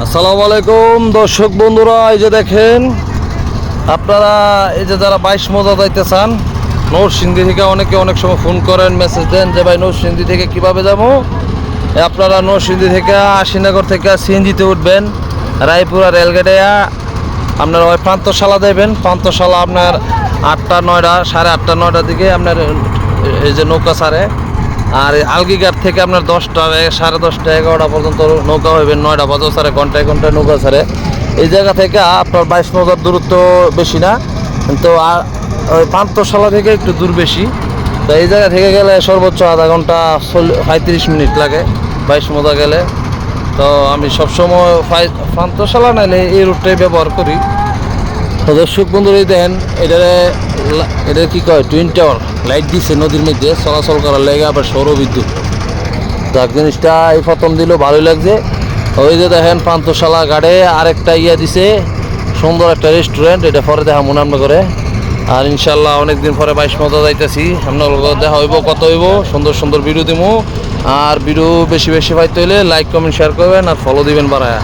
আসসালামু আলাইকুম দর্শক বন্ধুরা, এই যে দেখেন আপনারা এই যে যারা 22 মজা যাইতে চান নরসিংদী থেকে অনেকে অনেক সময় ফোন করেন, মেসেজ দেন যে ভাই নরসিংদী থেকে কিভাবে যাবো। আপনারা নরসিংদী থেকে আশিনগর থেকে সিএনজিতে উঠবেন, রায়পুরা রেলগেটে আপনার ওই প্রান্তশালা দেবেন। প্রান্তশালা আপনার 8টা 9টা 8:30 9টার দিকে আপনার এই যে নৌকা ছাড়ে। আর আলগিঘাট থেকে আপনার 10টা 10:30 11টা পর্যন্ত নৌকা হইবেন, 9টা বাজে ছাড়ে, ঘন্টায় ঘন্টায় নৌকা ছাড়ে। এই জায়গা থেকে আপনার 22 মজার দূরত্ব বেশি না, কিন্তু ওই প্রান্তশালা থেকে একটু দূর বেশি। তো এই জায়গা থেকে গেলে সর্বোচ্চ আধা ঘন্টা 35 মিনিট লাগে 22 মজা গেলে। তো আমি সবসময় প্রান্তশালা নাইলে এই রুটটাই ব্যবহার করি। তো দর্শক বন্ধুরা, এই দেখেন এটা কি কয় টুইন টাওয়ার লাইট দিচ্ছে নদীর মধ্যে চলাচল করার লেগে, আবার সৌরবিদ্যুৎ। যাক, জিনিসটা এই প্রথম দিল ভালোই লাগছে। ওই যে দেখেন প্রান্তশালা ঘাটে আরেকটা দিছে, সুন্দর একটা রেস্টুরেন্ট, এটা পরে দেখা মনে আমরা করে। আর ইনশাল্লাহ অনেকদিন পরে 22 মজা যাইতেছি, আপনার দেখা হইব, কত হইব, সুন্দর সুন্দর ভিডিও দিব। আর ভিডিও বেশি বেশি পাইতে হইলে লাইক কমেন্ট শেয়ার করবেন আর ফলো দিবেন বাড়ায়।